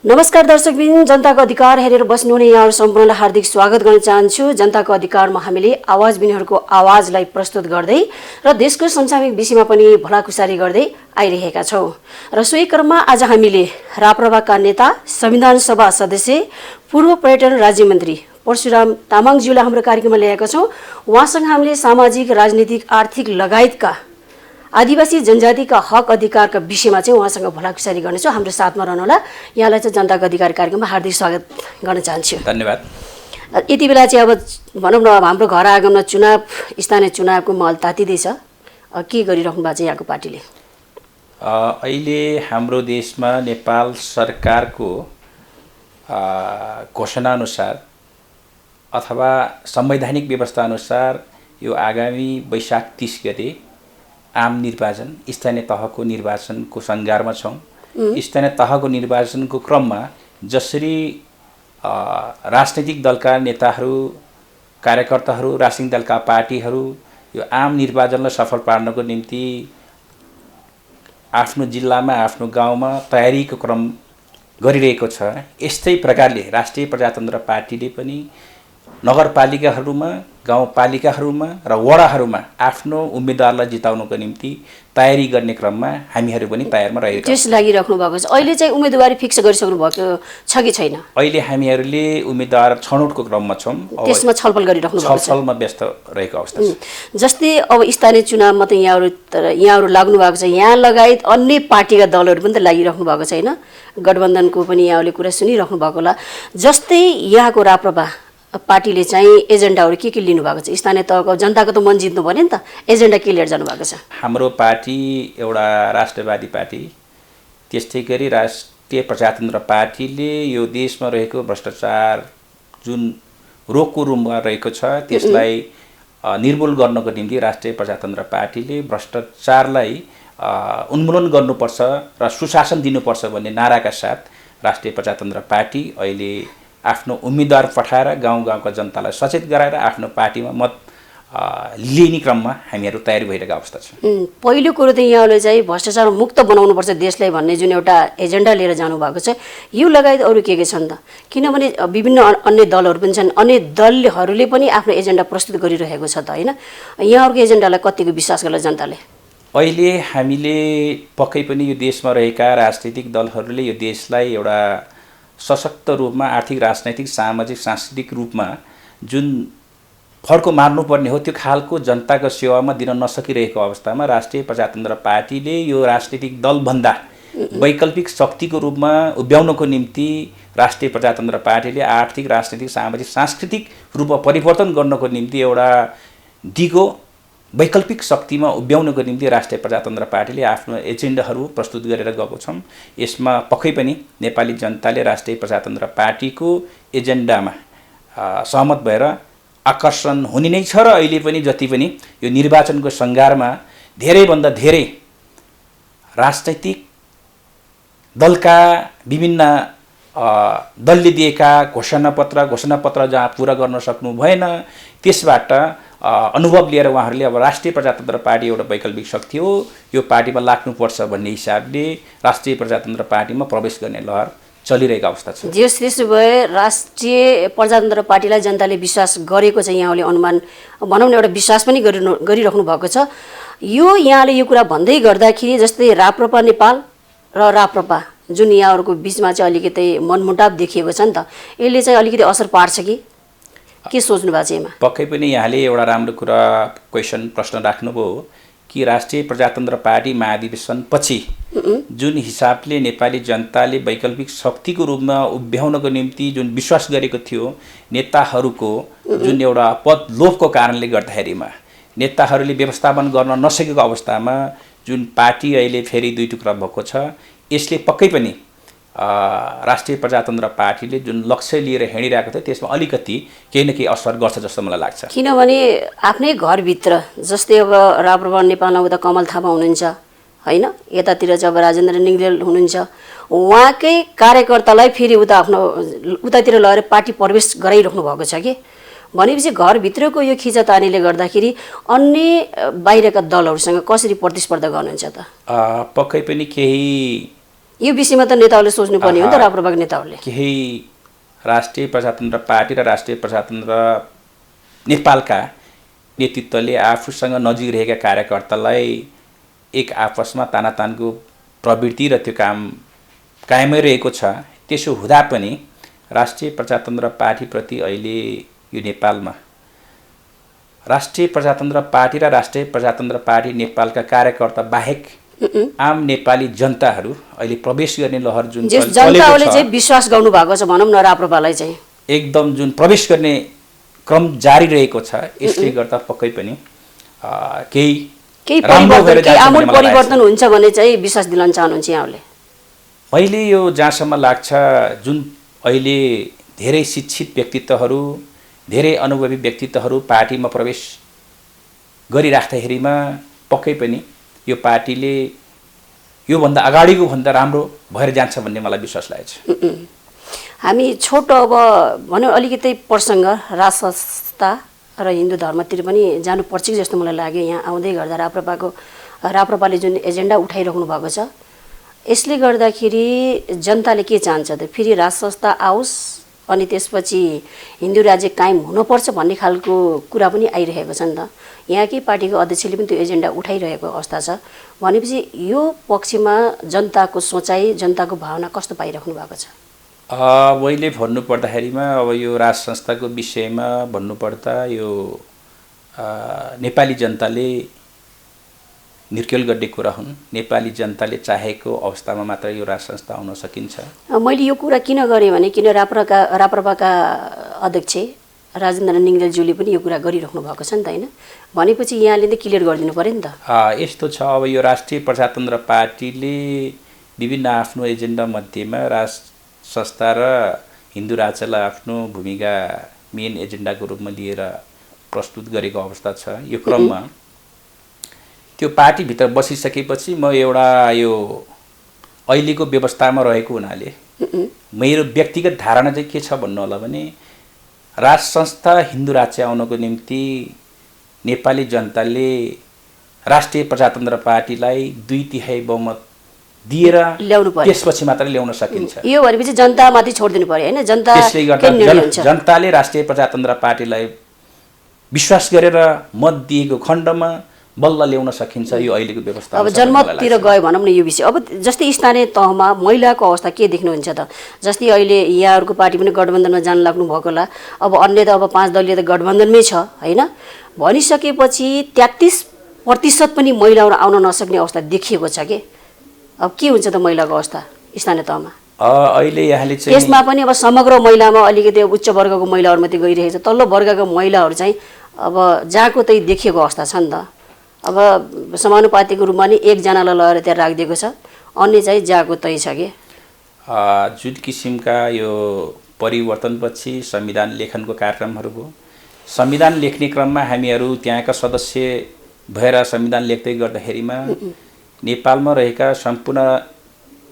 नमस्कार दर्शकबिन, जनताको अधिकार हेरेर बस्नुहुने यहाँहरू सम्पूर्णलाई हार्दिक स्वागत गर्न चाहन्छु। जनताको अधिकारमा हामीले आवाजबिनहरूको आवाजलाई प्रस्तुत गर्दै र देशको समसामयिक विषयमा पनि भलाकुसारी गर्दै आइरहेका छौँ। र सोही क्रममा आज हामीले राप्रपाका नेता, संविधान सभा सदस्य, पूर्व पर्यटन राज्य मन्त्री परशुराम तामाङज्यूलाई हाम्रो कार्यक्रममा ल्याएका छौँ। उहाँसँग हामीले सामाजिक, राजनीतिक, आर्थिक लगायतका आदिवासी जनजातिका हक अधिकारका विषयमा चाहिँ उहाँसँग भलाकुसारी गर्नेछौँ। हाम्रो साथमा रहनुहोला। यहाँलाई चाहिँ जनताको अधिकार कार्यक्रममा हार्दिक स्वागत गर्न चाहन्छु। धन्यवाद। यति बेला चाहिँ अब भनौँ न, हाम्रो घर आँगनमा चुनाव, स्थानीय चुनावको माहौल तातिँदैछ। के गरिराख्नु भएको छ यहाँको पार्टीले? अहिले हाम्रो देशमा नेपाल सरकारको घोषणाअनुसार अथवा संवैधानिक व्यवस्थाअनुसार यो आगामी वैशाख 30 गते आम निर्वाचन, स्थानीय तहको निर्वाचनको सङ्घारमा छौँ। स्थानीय तहको निर्वाचनको क्रममा जसरी राजनैतिक दलका नेताहरू, कार्यकर्ताहरू, राजनैतिक दलका पार्टीहरू यो आम निर्वाचनलाई सफल पार्नको निम्ति आफ्नो जिल्लामा, आफ्नो गाउँमा तयारीको क्रम गरिरहेको छ, यस्तै प्रकारले राष्ट्रिय प्रजातन्त्र पार्टीले पनि नगरपालिकाहरूमा, गाउँपालिकाहरूमा र वडाहरूमा आफ्नो उम्मेदवारलाई जिताउनको निम्ति तयारी गर्ने क्रममा हामीहरू पनि तयारमा रहेका छौँ। त्यस लागिराख्नु भएको छ। अहिले चाहिँ उम्मेदवारी फिक्स गरिसक्नु भएको छ कि छैन? अहिले हामीहरूले उम्मेदवार छनौटको क्रममा छौँ। त्यसमा छलफल गरिराख्नु भएको छ? छलफलमा व्यस्त रहेको अवस्था छ। जस्तै अब स्थानीय चुनावमा त यहाँहरू लाग्नु भएको छ, यहाँ लगायत अन्य पार्टीका दलहरू पनि त लागिराख्नु भएको छैन? गठबन्धनको पनि यहाँहरूले कुरा सुनिराख्नु भएको होला। जस्तै यहाँको राप्रपा पार्टीले चाहिँ एजेन्डाहरू के लिनु भएको छ? स्थानीय तहको जनताको त मन जित्नु पर्यो नि त, एजेन्डा के लिएर जानु भएको छ? हाम्रो पार्टी एउटा राष्ट्रवादी पार्टी, त्यस्तै गरी राष्ट्रिय प्रजातन्त्र पार्टीले यो देशमा रहेको भ्रष्टाचार जुन रोगको रूपमा रहेको छ त्यसलाई निर्मूल गर्नको निम्ति राष्ट्रिय प्रजातन्त्र पार्टीले भ्रष्टाचारलाई उन्मूलन गर्नुपर्छ र सुशासन दिनुपर्छ भन्ने नाराका साथ राष्ट्रिय प्रजातन्त्र पार्टी अहिले आफ्नो उम्मेदवार पठाएर गाउँ-गाउँका जनतालाई सचेत गराएर आफ्नो पार्टीमा मत लिने क्रममा हामीहरू तयारी भइरहेको अवस्था छ। पहिलो कुरो त यहाँले चाहिँ भ्रष्टाचार मुक्त बनाउनुपर्छ देशलाई भन्ने जुन एउटा एजेन्डा लिएर जानुभएको छ, यो लगायत अरू के छन् त? किनभने विभिन्न अन्य दलहरू पनि छन्, अन्य दलहरूले पनि आफ्नो एजेन्डा प्रस्तुत गरिरहेको छ त, होइन? यहाँहरूको एजेन्डालाई कतिको विश्वास गर्ला जनताले? अहिले हामीले पक्कै पनि यो देशमा रहेका राजनीतिक दलहरूले यो देशलाई एउटा सशक्त रूपमा आर्थिक, राजनैतिक, सामाजिक, सांस्कृतिक रूपमा जुन फड्को मार्नुपर्ने हो त्यो खालको जनताको सेवामा दिन नसकिरहेको अवस्थामा राष्ट्रिय प्रजातन्त्र पार्टीले यो राजनीतिक दलभन्दा वैकल्पिक शक्तिको रूपमा उभ्याउनको निम्ति राष्ट्रिय प्रजातन्त्र पार्टीले आर्थिक, राजनैतिक, सामाजिक, सांस्कृतिक रूपमा परिवर्तन गर्नको निम्ति एउटा दिगो वैकल्पिक शक्तिमा उभ्याउनको निम्ति राष्ट्रिय प्रजातन्त्र पार्टीले आफ्नो एजेन्डाहरू प्रस्तुत गरेर गएको छौँ। यसमा पक्कै पनि नेपाली जनताले राष्ट्रिय प्रजातन्त्र पार्टीको एजेन्डामा सहमत भएर आकर्षण हुने नै छ र अहिले पनि जति पनि यो निर्वाचनको सङ्घारमा धेरैभन्दा धेरै राजनैतिक दलका विभिन्न दलले दिएका घोषणापत्र जहाँ पुरा गर्न सक्नु भएन, त्यसबाट अनुभव लिएर उहाँहरूले अब राष्ट्रिय प्रजातन्त्र पार्टी एउटा वैकल्पिक शक्ति हो, यो पार्टीमा लाग्नुपर्छ भन्ने हिसाबले राष्ट्रिय प्रजातन्त्र पार्टीमा प्रवेश गर्ने लहर चलिरहेको अवस्था छ। त्यसो भए राष्ट्रिय प्रजातन्त्र पार्टीलाई जनताले विश्वास गरेको छ, यहाँले अनुमान भनौँ न एउटा विश्वास पनि गरिराख्नु भएको छ। यो यहाँले यो कुरा भन्दै गर्दाखेरि जस्तै राप्रपा नेपाल र राप्रपा जुन यहाँहरूको बिचमा चाहिँ अलिकति मनमुटाव देखिएको छ नि त, यसले चाहिँ अलिकति असर पार्छ कि के सोच्नु भएको छ यसमा? पक्कै पनि यहाँले एउटा राम्रो कुरा प्रश्न राख्नुभयो कि राष्ट्रिय प्रजातन्त्र पार्टी महाधिवेशनपछि जुन हिसाबले नेपाली जनताले वैकल्पिक शक्तिको रूपमा उभ्याउनको निम्ति जुन विश्वास गरेको थियो, नेताहरूको जुन एउटा पद लोभको कारणले गर्दाखेरिमा नेताहरूले व्यवस्थापन गर्न नसकेको अवस्थामा जुन पार्टी अहिले फेरि दुई टुक्रा भएको छ, यसले पक्कै पनि राष्ट्रिय प्रजातन्त्र पार्टीले जुन लक्ष्य लिएर हिँडिरहेको थियो त्यसमा अलिकति केही न केही असर गर्छ जस्तो मलाई लाग्छ। किनभने आफ्नै घरभित्र जस्तै अब राप्रपा नेपालमा उता कमल थापा हुनुहुन्छ, होइन, यतातिर चाहिँ अब राजेन्द्र निग्देल हुनुहुन्छ, उहाँकै कार्यकर्तालाई फेरि उतातिर लगेर पार्टी प्रवेश गराइराख्नु भएको छ कि भनेपछि घरभित्रको यो खिचातानीले गर्दाखेरि अन्य बाहिरका दलहरूसँग कसरी प्रतिस्पर्धा गर्नुहुन्छ त? पक्कै पनि केही यो विषयमा त नेताहरूले सोच्नुपर्ने हो नि त, राप्रपाका नेताहरूले। केही राष्ट्रिय प्रजातन्त्र पार्टी र राष्ट्रिय प्रजातन्त्र नेपालका नेतृत्वले आफूसँग नजिक रहेका कार्यकर्तालाई एक आपसमा तानातानको प्रवृत्ति र त्यो काम कायमै रहेको छ। त्यसो हुँदा पनि राष्ट्रिय प्रजातन्त्र पार्टीप्रति अहिले यो नेपालमा राष्ट्रिय प्रजातन्त्र पार्टी र राष्ट्रिय प्रजातन्त्र पार्टी नेपालका कार्यकर्ता बाहेक आम नेपाली जनताहरू अहिले प्रवेश गर्ने लहर जुन जनताले चाहिँ विश्वास गर्नु भएको छ भनौँ न राप्रपालाई चाहिँ एकदम जुन प्रवेश गर्ने क्रम जारी रहेको छ। यसले गर्दा पक्कै पनि केही आमूल परिवर्तन हुन्छ भने चाहिँ विश्वास दिलाउन चाहनुहुन्छ यहाँले? मैले यो जहाँसम्म लाग्छ जुन अहिले धेरै शिक्षित व्यक्तित्वहरू धेरै अनुभवी व्यक्तित्वहरू पार्टीमा प्रवेश गरिराख्दाखेरिमा पक्कै पनि यो पार्टीले योभन्दा अगाडिको भन्दा राम्रो भएर जान्छ भन्ने मलाई विश्वास लागेको छ। हामी छोटो अब भन्यो अलिकति प्रसङ्ग राज संस्था र हिन्दू धर्मतिर पनि जानुपर्छ कि जस्तो मलाई लाग्यो। यहाँ आउँदै गर्दा राप्रपाले जुन एजेन्डा उठाइराख्नु भएको छ यसले गर्दाखेरि जनताले के चाहन्छ त? फेरि राज संस्था आओस् अनि त्यसपछि हिन्दू राज्य कायम हुनुपर्छ भन्ने खालको कुरा पनि आइरहेको छ नि त। यहाँकै पार्टीको अध्यक्षले पनि त्यो एजेन्डा उठाइरहेको अवस्था छ। भनेपछि यो पक्षमा जनताको सोचाइ जनताको भावना कस्तो पाइराख्नु भएको छ? मैले भन्नुपर्दाखेरिमा अब यो राज संस्थाको विषयमा भन्नुपर्दा यो नेपाली जनताले निर्केल गर्ने कुरा हुन्। नेपाली जनताले चाहेको अवस्थामा मात्र यो राज संस्था आउन सकिन्छ। मैले यो कुरा किन गरेँ भने किन राप्रपाका अध्यक्ष राजेन्द्र निङ्गेलज्यूले पनि यो कुरा गरिराख्नु भएको छ नि त होइन? भनेपछि यहाँले नै क्लियर गरिदिनु पऱ्यो नि त। यस्तो छ अब यो राष्ट्रिय प्रजातन्त्र पार्टीले विभिन्न आफ्नो एजेन्डा मध्येमा राज संस्था र हिन्दू राज्यलाई आफ्नो भूमिका मेन एजेन्डाको रूपमा लिएर प्रस्तुत गरेको अवस्था छ। यो क्रममा त्यो पार्टीभित्र बसिसकेपछि म एउटा यो अहिलेको व्यवस्थामा रहेको हुनाले मेरो व्यक्तिगत धारणा चाहिँ के छ भन्नु होला भने राज संस्था हिन्दू राज्य आउनको निम्ति नेपाली जनताले राष्ट्रिय प्रजातन्त्र पार्टीलाई 2/3 बहुमत दिएर ल्याउनु पर्यो, त्यसपछि मात्र ल्याउन सकिन्छ। यो भनेपछि जनतामाथि छोडिदिनु पर्यो होइन? जनता त्यसले गर्दा जनताले राष्ट्रिय प्रजातन्त्र पार्टीलाई विश्वास गरेर मत दिएको खण्डमा बल्ल ल्याउन सकिन्छ। यो अहिलेको व्यवस्था अब जनमततिर गयो भनौँ न यो विषय। अब जस्तै स्थानीय तहमा महिलाको अवस्था के देख्नुहुन्छ त? जस्तै अहिले यहाँहरूको पार्टी पनि गठबन्धनमा जान लाग्नु भएको होला, अब अन्य त अब 5 दलीय त गठबन्धनमै छ होइन? भनिसकेपछि 33% पनि महिलाहरू आउन नसक्ने अवस्था देखिएको छ कि अब के हुन्छ त महिलाको अवस्था स्थानीय तहमा? अहिले यहाँले चाहिँ त्यसमा पनि अब समग्र महिलामा अलिकति उच्च वर्गको महिलाहरू मात्रै गइरहेको छ, तल्लो वर्गका महिलाहरू चाहिँ अब जहाँको त्यही देखिएको अवस्था छ नि त। अब समानुपातिको रूपमा नि एकजनालाई लगेर त्यहाँ राखिदिएको छ, अन्य चाहिँ जहाँको त्यही छ कि जुन किसिमका यो परिवर्तनपछि संविधान लेखनको कार्यक्रमहरू भयो। संविधान लेख्ने क्रममा हामीहरू त्यहाँका सदस्य भएर संविधान लेख्दै गर्दाखेरिमा नेपालमा रहेका सम्पूर्ण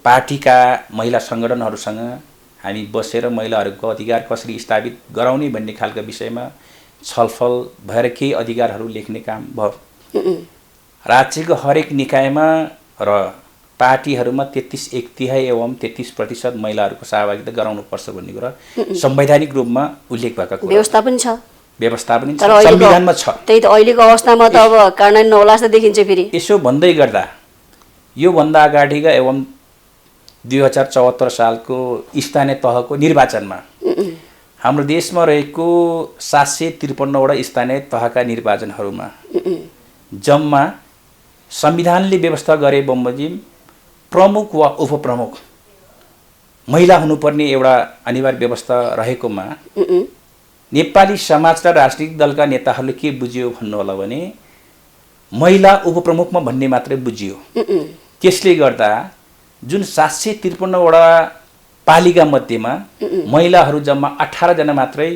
पार्टीका महिला सङ्गठनहरूसँग हामी बसेर महिलाहरूको अधिकार कसरी स्थापित गराउने भन्ने खालको विषयमा छलफल भएर केही अधिकारहरू लेख्ने काम भयो। राज्यको हरेक निकायमा र पार्टीहरूमा 33/1/3 एवं 33% महिलाहरूको सहभागिता गराउनुपर्छ भन्ने कुरा संवैधानिक रूपमा उल्लेख भएको कुरा। व्यवस्था पनि छ, संविधानमा छ। त्यही त अहिलेको अवस्थामा त अब कार्यान्वयन नहोला जस्तो देखिन्छ। फेरि यसो भन्दै गर्दा योभन्दा अगाडिका एवं 2074 सालको स्थानीय तहको निर्वाचनमा हाम्रो देशमा रहेको 753वटा स्थानीय तहका निर्वाचनहरूमा जम्मा संविधानले व्यवस्था गरे बमोजिम प्रमुख वा उपप्रमुख महिला हुनुपर्ने एउटा अनिवार्य व्यवस्था रहेकोमा नेपाली समाज र राजनीतिक दलका नेताहरूले के बुझ्यो भन्नु होला भने महिला उपप्रमुखमा भन्ने मात्रै बुझियो। त्यसले गर्दा जुन 753वटा पालिका मध्येमा महिलाहरू जम्मा 18 जना मात्रै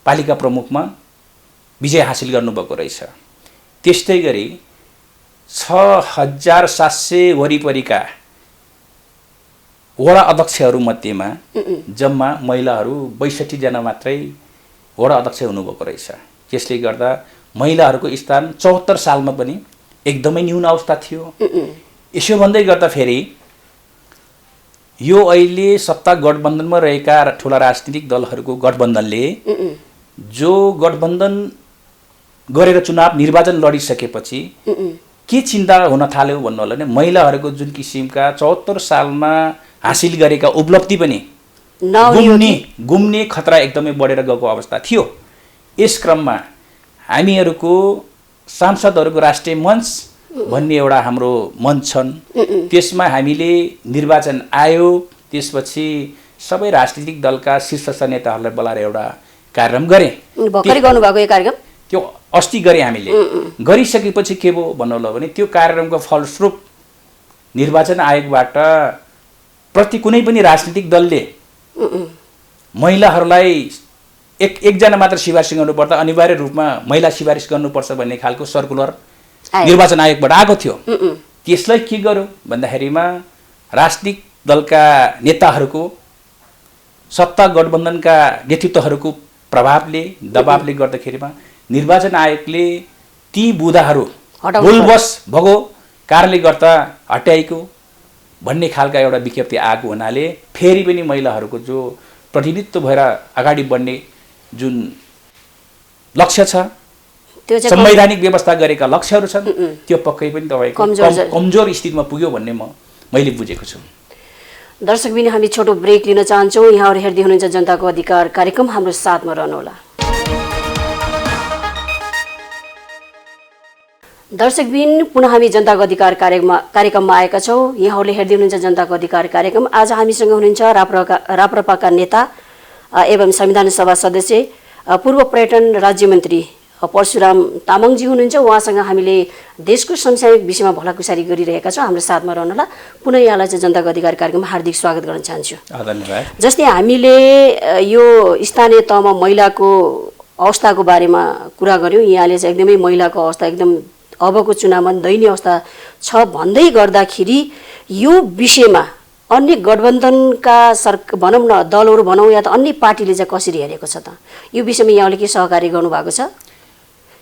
पालिका प्रमुखमा विजय हासिल गर्नुभएको रहेछ। त्यस्तै गरी 6700 वरिपरिका वडा अध्यक्षहरू मध्येमा जम्मा महिलाहरू 62 जना मात्रै वडा अध्यक्ष हुनुभएको रहेछ। त्यसले गर्दा महिलाहरूको स्थान 74 सालमा पनि एकदमै न्यून अवस्था थियो। यसो भन्दै गर्दा फेरि यो अहिले सत्ता गठबन्धनमा रहेका ठुला राजनीतिक दलहरूको गठबन्धनले जो गठबन्धन गरेर चुनाव निर्वाचन लडिसकेपछि के चिन्ता हुन थाल्यो भन्नु होला भने महिलाहरूको जुन किसिमका 74 सालमा हासिल गरेका उपलब्धि पनि गुम्ने खतरा एकदमै बढेर गएको अवस्था थियो। यस क्रममा हामीहरूको सांसदहरूको राष्ट्रिय मञ्च भन्ने एउटा हाम्रो मञ्च छन्। त्यसमा हामीले निर्वाचन आयोग त्यसपछि सबै राजनीतिक दलका शीर्ष नेताहरूलाई बोलाएर एउटा कार्यक्रम गरे। भर्खरै गर्नुभएको यो कार्यक्रम त्यो अस्ति गरे हामीले। गरिसकेपछि के भयो भन्नु होला भने त्यो कार्यक्रमको फलस्वरूप निर्वाचन आयोगबाट प्रति कुनै पनि राजनीतिक दलले महिलाहरूलाई एकजना मात्र सिफारिस गर्नुपर्दा अनिवार्य रूपमा महिला सिफारिस गर्नुपर्छ भन्ने खालको सर्कुलर निर्वाचन आयोगबाट आएको थियो। त्यसलाई के गर्यो भन्दाखेरिमा राजनीतिक दलका नेताहरूको सत्ता गठबन्धनका नेतृत्वहरूको प्रभावले दबावले गर्दाखेरिमा निर्वाचन आयोगले ती बुदाहरू भुलवश भएको कारणले गर्दा हटाएको भन्ने खालका एउटा विज्ञप्ति आएको हुनाले फेरि पनि महिलाहरूको जो प्रतिनिधित्व भएर अगाडि बढ्ने जुन लक्ष्य छ संवैधानिक व्यवस्था गरेका लक्ष्यहरू छन् त्यो पक्कै पनि तपाईँको कमजोर स्थितिमा पुग्यो भन्ने मैले बुझेको छु। दर्शकबिन हामी छोटो ब्रेक लिन चाहन्छौँ। यहाँहरू हेर्दै हुनुहुन्छ जनताको अधिकार कार्यक्रम, हाम्रो साथमा रहनुहोला। दर्शकबिन पुनः हामी जनताको अधिकार कार्यक्रममा आएका छौँ। यहाँहरूले हेर्दै हुनुहुन्छ जनताको अधिकार कार्यक्रम। आज हामीसँग हुनुहुन्छ राप्रपाका नेता एवं संविधान सभा सदस्य पूर्व पर्यटन राज्यमन्त्री परशुराम तामाङजी हुनुहुन्छ। उहाँसँग हामीले देशको समसामयिक विषयमा भलाकुसारी गरिरहेका छौँ। हाम्रो साथमा रहनुहोला। पुनः यहाँलाई चाहिँ जनताको अधिकार कार्यक्रममा हार्दिक स्वागत गर्न चाहन्छु। धन्यवाद। जस्तै हामीले यो स्थानीय तहमा महिलाको अवस्थाको बारेमा कुरा गऱ्यौँ। यहाँले चाहिँ एकदमै महिलाको अवस्था एकदम अबको चुनावमा दयनीय अवस्था छ भन्दै गर्दाखेरि यो विषयमा अन्य गठबन्धनका भनौँ न दलहरू भनौँ या त अन्य पार्टीले चाहिँ कसरी हेरेको छ त? यो विषयमा यहाँले के सहकारी गर्नुभएको छ?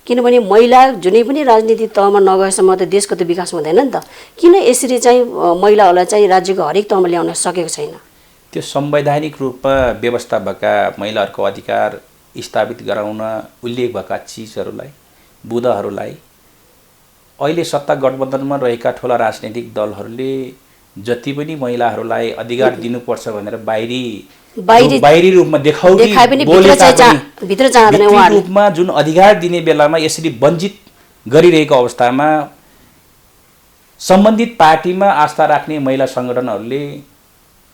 किनभने महिला जुनै पनि राजनीतिक तहमा नगएसम्म त देशको त विकास हुँदैन नि त। किन यसरी चाहिँ महिलाहरूलाई चाहिँ राज्यको हरेक तहमा ल्याउन सकेको छैन? त्यो संवैधानिक रूपमा व्यवस्था भएका महिलाहरूको अधिकार स्थापित गराउन उल्लेख भएका चिजहरूलाई बुदाहरूलाई अहिले सत्ता गठबन्धनमा रहेका ठुला राजनीतिक दलहरूले जति पनि महिलाहरूलाई अधिकार दिनुपर्छ भनेर बाहिरी रूपमा रूपमा जुन अधिकार दिने बेलामा यसरी वञ्चित गरिरहेको अवस्थामा सम्बन्धित पार्टीमा आस्था राख्ने महिला सङ्गठनहरूले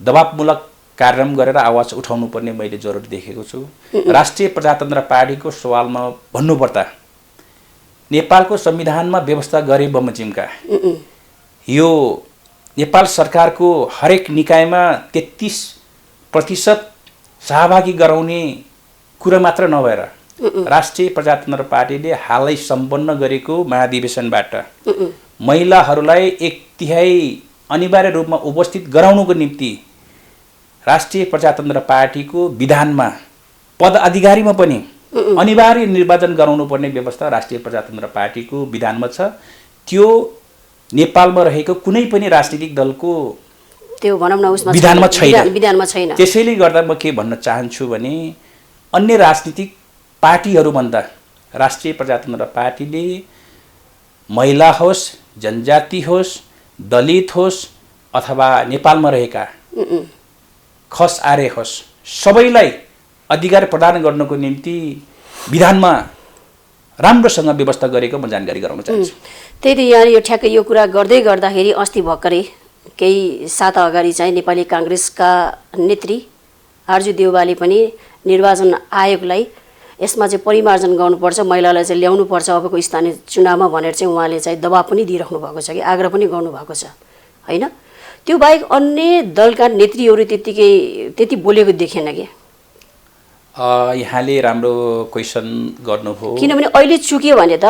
दबावमूलक कार्यक्रम गरेर आवाज उठाउनु पर्ने मैले जरुरी देखेको छु। राष्ट्रिय प्रजातन्त्र पार्टीको सवालमा भन्नुपर्दा नेपालको संविधानमा व्यवस्था गरे बमोजिमका यो नेपाल सरकारको हरेक निकायमा 33% सहभागी गराउने कुरा मात्र नभएर राष्ट्रिय प्रजातन्त्र पार्टीले हालै सम्पन्न गरेको महाधिवेशनबाट महिलाहरूलाई 1/3 अनिवार्य रूपमा उपस्थित गराउनुको निम्ति राष्ट्रिय प्रजातन्त्र पार्टीको विधानमा पद अधिकारीमा पनि अनिवार्य निर्वाचन गराउनुपर्ने व्यवस्था राष्ट्रिय प्रजातन्त्र पार्टीको विधानमा छ। त्यो नेपालमा रहेको कुनै पनि राजनीतिक दलको त्यो भनौँ न उसमा विधानमा छैन। त्यसैले गर्दा म के भन्न चाहन्छु भने अन्य राजनीतिक पार्टीहरूभन्दा राष्ट्रिय प्रजातन्त्र पार्टीले महिला होस्, जनजाति होस्, दलित होस् अथवा नेपालमा रहेका खस आर्य होस्, सबैलाई अधिकार प्रदान गर्नको निम्ति विधानमा राम्रोसँग व्यवस्था गरेको म जानकारी गराउन चाहन्छु। त्यही त यहाँ यो ठ्याक्कै यो कुरा गर्दै गर्दाखेरि अस्ति भर्खरै केही साता अगाडि चाहिँ नेपाली काङ्ग्रेसका नेत्री आरजु देउवाले पनि निर्वाचन आयोगलाई यसमा चाहिँ परिमार्जन गर्नुपर्छ, महिलालाई चाहिँ ल्याउनुपर्छ अबको स्थानीय चुनावमा भनेर चाहिँ उहाँले चाहिँ दबाब पनि दिइराख्नु भएको छ कि आग्रह पनि गर्नुभएको छ होइन? त्यो बाहेक अन्य दलका नेत्रीहरू त्यति बोलेको देखेन कि? यहाँले राम्रो क्वेसन गर्नुभयो। किनभने अहिले चुक्यो भने त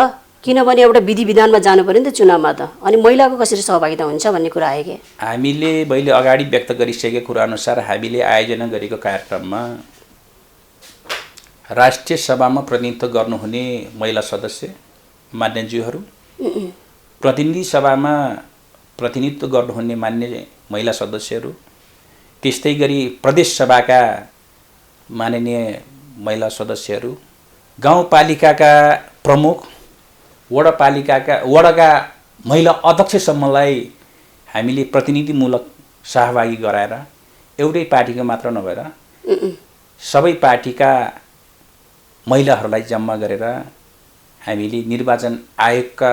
किनभने एउटा विधि विधानमा जानु पर्यो नि त चुनावमा त, अनि महिलाको कसरी सहभागिता हुन्छ भन्ने कुरा आयो कि? हामीले मैले अगाडि व्यक्त गरिसकेको कुरा अनुसार हामीले आयोजना गरेको कार्यक्रममा राष्ट्रिय सभामा प्रतिनिधित्व गर्नुहुने महिला सदस्य मान्यज्यूहरू, प्रतिनिधि सभामा प्रतिनिधित्व गर्नुहुने मान्य महिला सदस्यहरू, त्यस्तै गरी प्रदेश सभाका माननीय महिला सदस्यहरू, गाउँपालिकाका प्रमुख, वडाका महिला अध्यक्षसम्मलाई हामीले प्रतिनिधिमूलक सहभागी गराएर एउटै पार्टीको मात्र नभएर सबै पार्टीका महिलाहरूलाई जम्मा गरेर हामीले निर्वाचन आयोगका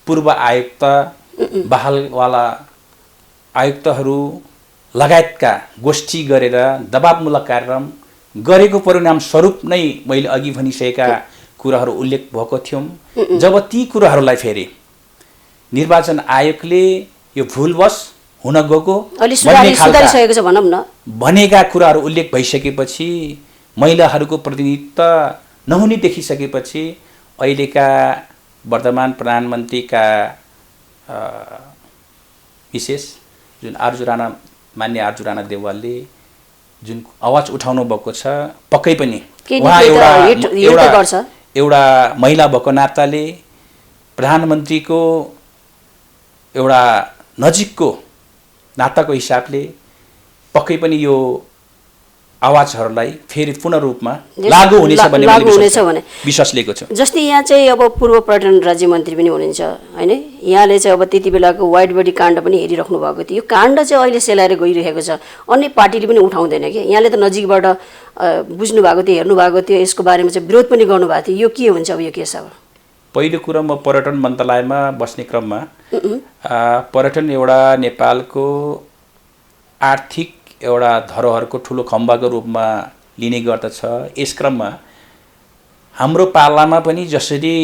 पूर्व आयुक्त, बहालवाला आयुक्तहरू लगायतका गोष्ठी गरेर दबावमूलक कार्यक्रम गरेको परिणाम स्वरूप नै मैले अघि भनिसकेका कुराहरू उल्लेख भएको थियौँ। जब ती कुराहरूलाई फेरि निर्वाचन आयोगले यो भुलवश हुन गएको भनेका कुराहरू उल्लेख भइसकेपछि, महिलाहरूको प्रतिनिधित्व नहुने देखिसकेपछि अहिलेका वर्तमान प्रधानमन्त्रीका विशेष जुन मान्य आर्जु राणा देवालले जुन आवाज उठाउनु भएको छ, पक्कै पनि उहाँ एउटा महिला भएको नाताले प्रधानमन्त्रीको एउटा नजिकको नाताको हिसाबले पक्कै पनि यो आवाजहरूलाई फेरि पूर्ण रूपमा लागू हुनेछ भन्ने विश्वास लिएको छु। जस्तै यहाँ चाहिँ अब पूर्व पर्यटन राज्य मन्त्री पनि हुनुहुन्छ हैन, यहाँले चाहिँ अब त्यति बेलाको वाइड बडी काण्ड पनि हेरिराख्नु भएको थियो। यो काण्ड चाहिँ अहिले सेलाएर गइरहेको छ, अन्य पार्टीले पनि उठाउँदैन कि? यहाँले त नजिकबाट बुझ्नु भएको थियो, हेर्नु भएको थियो, यसको बारेमा चाहिँ विरोध पनि गर्नुभएको थियो। यो के हुन्छ अब यो केस? अब पहिलो कुरा म पर्यटन मन्त्रालयमा बस्ने क्रममा पर्यटन एउटा नेपालको आर्थिक एउटा धरोहरको ठुलो खम्बाको रूपमा लिने गर्दछ। यस क्रममा हाम्रो पालामा पनि जसरी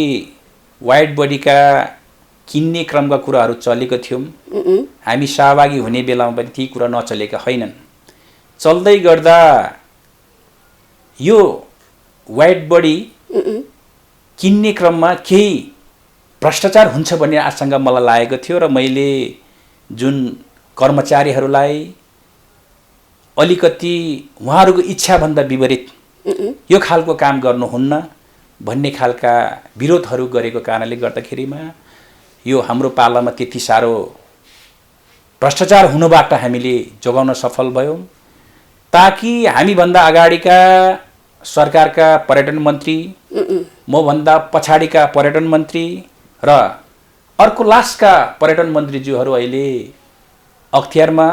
वाइड बडीका किन्ने क्रमका कुराहरू चलेको थियौँ, हामी सहभागी हुने बेलामा पनि ती कुरा नचलेका होइनन्। चल्दै गर्दा यो वाइड बडी किन्ने क्रममा केही भ्रष्टाचार हुन्छ भन्ने आशंका मलाई लागेको थियो र मैले जुन कर्मचारीहरूलाई अलिकति उहाँहरूको इच्छाभन्दा विपरीत यो खालको काम गर्नुहुन्न भन्ने खालका विरोधहरू गरेको कारणले गर्दाखेरिमा यो हाम्रो पालामा त्यति साह्रो भ्रष्टाचार हुनबाट हामीले जोगाउन सफल भयौँ, ताकि हामीभन्दा अगाडिका सरकारका पर्यटन मन्त्री, मभन्दा पछाडिका पर्यटन मन्त्री र अर्को लास्टका पर्यटन मन्त्रीज्यूहरू अहिले अख्तियारमा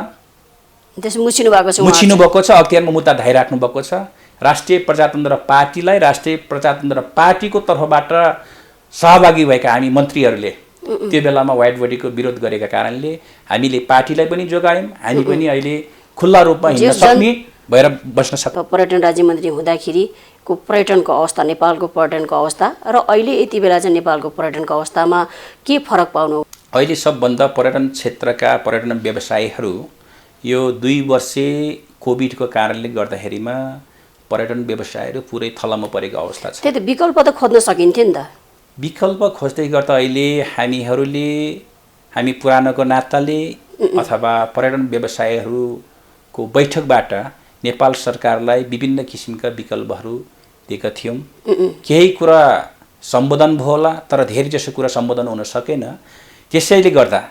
मुछिनु भएको छ, अख्तियारमा मुद्दा धाइराख्नु भएको छ। राष्ट्रिय प्रजातन्त्र पार्टीलाई, राष्ट्रिय प्रजातन्त्र पार्टीको तर्फबाट सहभागी भएका हामी मन्त्रीहरूले त्यो बेलामा वाइड बडीको विरोध गरेका कारणले हामीले पार्टीलाई पनि जोगायौँ, हामी पनि अहिले खुल्ला रूपमा हिँड्न सक्ने भएर बस्न सक्छौँ। पर्यटन राज्य मन्त्री हुँदाखेरिको पर्यटनको अवस्था, नेपालको पर्यटनको अवस्था र अहिले यति बेला चाहिँ नेपालको पर्यटनको अवस्थामा के फरक पाउनु? अहिले सबभन्दा पर्यटन क्षेत्रका पर्यटन व्यवसायीहरू यो 2 वर्षे कोभिडको कारणले गर्दाखेरिमा पर्यटन व्यवसायहरू पुरै थल्लोमा परेको अवस्था छ। त्यही त विकल्प त खोज्न सकिन्थ्यो नि त। विकल्प खोज्दै गर्दा अहिले हामी पुरानोको नाताले अथवा पर्यटन व्यवसायीहरूको बैठकबाट नेपाल सरकारलाई विभिन्न किसिमका विकल्पहरू दिएका थियौँ। केही कुरा सम्बोधन भयो होला, तर धेरै जसो कुरा सम्बोधन हुन सकेन। त्यसैले गर्दा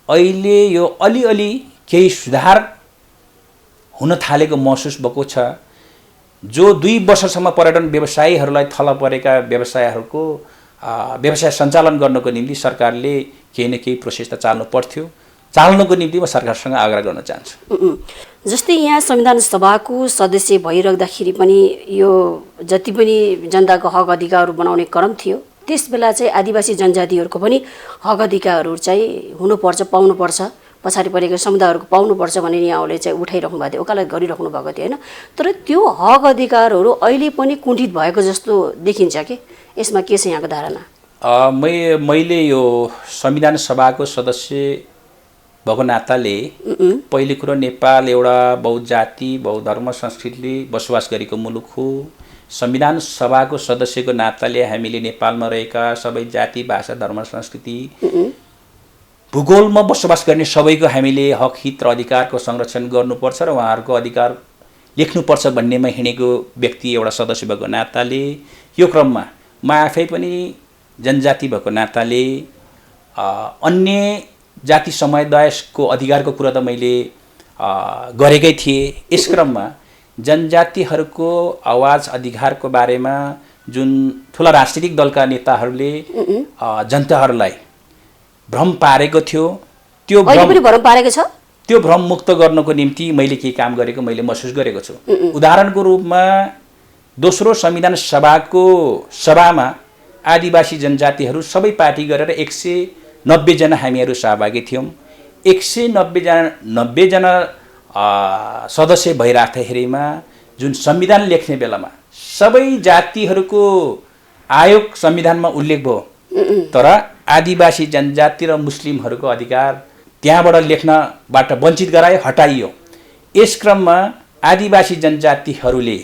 अहिले यो अलिअलि केही सुधार हुन थालेको महसुस भएको छ। जो 2 वर्षसम्म पर्यटन व्यवसायीहरूलाई थला परेका व्यवसायहरूको व्यवसाय सञ्चालन गर्नको निम्ति सरकारले केही न केही प्रोसेस त चाल्नु पर्थ्यो। चाल्नको निम्ति म सरकारसँग आग्रह गर्न चाहन्छु। जस्तै यहाँ संविधान सभाको सदस्य भइराख्दाखेरि पनि यो जति पनि जनताको हक अधिकारहरू बनाउने क्रम थियो, त्यस बेला चाहिँ आदिवासी जनजातिहरूको पनि हक अधिकारहरू चाहिँ हुनुपर्छ, पाउनुपर्छ, पछाडि परेको समुदायहरूको पाउनुपर्छ भनेर यहाँले चाहिँ उठाइराख्नु भएको थियो, वकालत गरिराख्नु भएको थियो हैन। तर त्यो हक अधिकारहरू अहिले पनि कुण्ठित भएको जस्तो देखिन्छ कि? यसमा के छ यहाँको धारणा? मैले यो संविधान सभाको सदस्य भएको नाताले पहिलो कुरो नेपाल एउटा बहुजाति बहुधर्म संस्कृतिले बसोबास गरेको मुलुक हो। संविधान सभाको सदस्यको नाताले हामीले नेपालमा रहेका सबै जाति भाषा धर्म संस्कृति भूगोलमा बसोबास गर्ने सबैको हामीले हक हित र अधिकारको संरक्षण गर्नुपर्छ र उहाँहरूको अधिकार लेख्नुपर्छ भन्नेमा हिँडेको व्यक्ति एउटा सदस्य भएको नाताले यो क्रममा म आफै पनि जनजाति भएको नाताले अन्य जाति समुदायको अधिकारको कुरा त मैले गरेकै थिएँ। यस क्रममा जनजातिहरूको आवाज अधिकारको बारेमा जुन ठुला राजनीतिक दलका नेताहरूले जनताहरूलाई भ्रम पारेको थियो त्यो भ्रम मुक्त गर्नको निम्ति मैले केही काम गरेको मैले महसुस गरेको छु। उदाहरणको रूपमा दोस्रो संविधान सभामा आदिवासी जनजातिहरू सबै पार्टी गरेर 190 जना हामीहरू सहभागी थियौँ। 190 जना सदस्य भइराख्दाखेरिमा जुन संविधान लेख्ने बेलामा सबै जातिहरूको आयोग संविधानमा उल्लेख भयो, तर आदिवासी जनजाति र मुस्लिमहरूको अधिकार त्यहाँबाट लेख्नबाट वञ्चित गरायो, हटाइयो। यस क्रममा आदिवासी जनजातिहरूले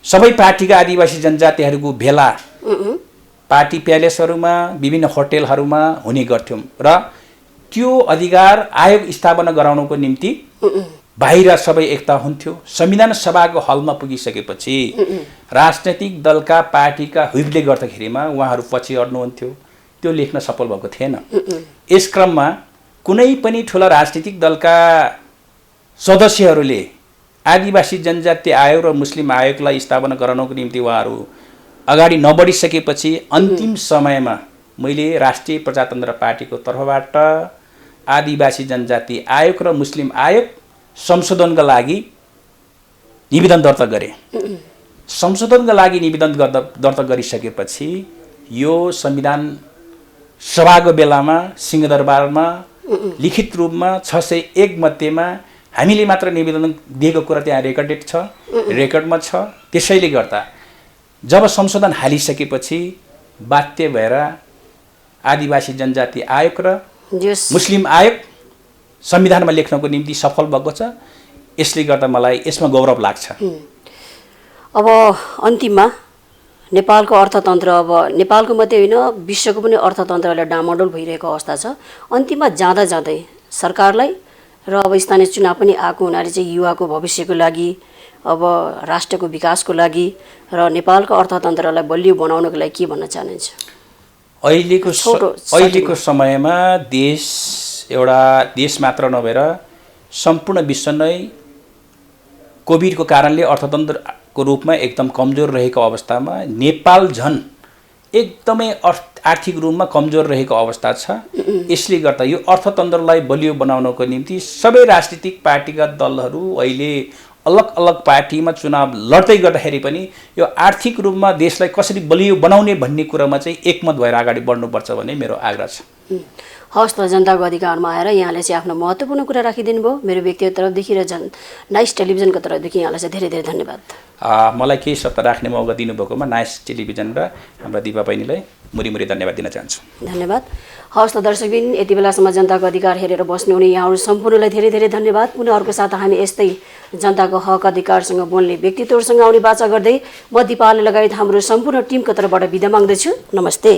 सबै पार्टीका आदिवासी जनजातिहरूको भेला पार्टी प्यालेसहरूमा विभिन्न होटेलहरूमा हुने गर्थ्यौँ र त्यो अधिकार आयोग स्थापना गराउनको निम्ति बाहिर सबै एकता हुन्थ्यो। संविधान सभाको हलमा पुगिसकेपछि राजनैतिक दलका पार्टीका हुइपले गर्दाखेरिमा उहाँहरू पछि हट्नुहुन्थ्यो, त्यो लेख्न सफल भएको थिएन। यस क्रममा कुनै पनि ठुला राजनीतिक दलका सदस्यहरूले आदिवासी जनजाति आयोग र मुस्लिम आयोगलाई स्थापना गराउनको निम्ति उहाँहरू अगाडि नबढिसकेपछि अन्तिम समयमा मैले राष्ट्रिय प्रजातन्त्र पार्टीको तर्फबाट आदिवासी जनजाति आयोग र मुस्लिम आयोग संशोधनका लागि निवेदन दर्ता गरेँ। संशोधनका लागि निवेदन दर्ता गरिसकेपछि यो संविधान सभाको बेलामा सिंहदरबारमा लिखित रूपमा 601 मध्येमा हामीले मात्र निवेदन दिएको कुरा त्यहाँ रेकर्डमा छ। त्यसैले गर्दा जब संशोधन हालिसकेपछि बाध्य भएर आदिवासी जनजाति आयोग र मुस्लिम आयोग संविधानमा लेख्नको निम्ति सफल भएको छ। यसले गर्दा मलाई यसमा गौरव लाग्छ। अब अन्तिममा नेपालको अर्थतन्त्र, अब नेपालको मात्रै होइन विश्वको पनि अर्थतन्त्रलाई डामाडोल भइरहेको अवस्था छ। अन्तिममा जाँदै सरकारलाई र अब स्थानीय चुनाव पनि आएको हुनाले चाहिँ युवाको भविष्यको लागि, अब राष्ट्रको विकासको लागि र नेपालको अर्थतन्त्रलाई बलियो बनाउनको लागि के भन्न चाहनुहुन्छ? अहिलेको समयमा देश मात्र नभएर सम्पूर्ण विश्व नै कोभिडको कारणले अर्थतन्त्रको रूपमा एकदम कमजोर रहेको अवस्थामा नेपाल झन् एकदमै आर्थिक रूपमा कमजोर रहेको अवस्था छ। यसले गर्दा यो अर्थतन्त्रलाई बलियो बनाउनको निम्ति सबै राजनीतिक पार्टीका दलहरू अहिले अलग अलग पार्टीमा चुनाव लड्दै गर्दाखेरि पनि यो आर्थिक रूपमा देशलाई कसरी बलियो बनाउने भन्ने कुरामा चाहिँ एकमत भएर अगाडि बढ्नुपर्छ भन्ने मेरो आग्रह छ। हवस् त, जनताको अधिकारमा आएर यहाँले चाहिँ आफ्नो महत्त्वपूर्ण कुरा राखिदिनु भयो। मेरो व्यक्तिगत तर्फदेखि र नाइस टेलिभिजनको तर्फदेखि यहाँलाई चाहिँ धेरै धेरै धन्यवाद। मलाई केही शब्द राख्ने मौका दिनुभएकोमा नाइस टेलिभिजन र हाम्रा दिपा बहिनीलाई मुरी धन्यवाद दिन चाहन्छु। धन्यवाद। हवस् त दर्शकबिन, यति बेलासम्म जनताको अधिकार हेरेर बस्नुहुने यहाँहरू सम्पूर्णलाई धेरै धेरै धन्यवाद। पुनः अर्को साथ हामी यस्तै जनताको हक अधिकारसँग बोल्ने व्यक्तित्वहरूसँग आउने बाचा गर्दै म दिपाले लगायत हाम्रो सम्पूर्ण टिमको तर्फबाट बिदा माग्दछु। नमस्ते।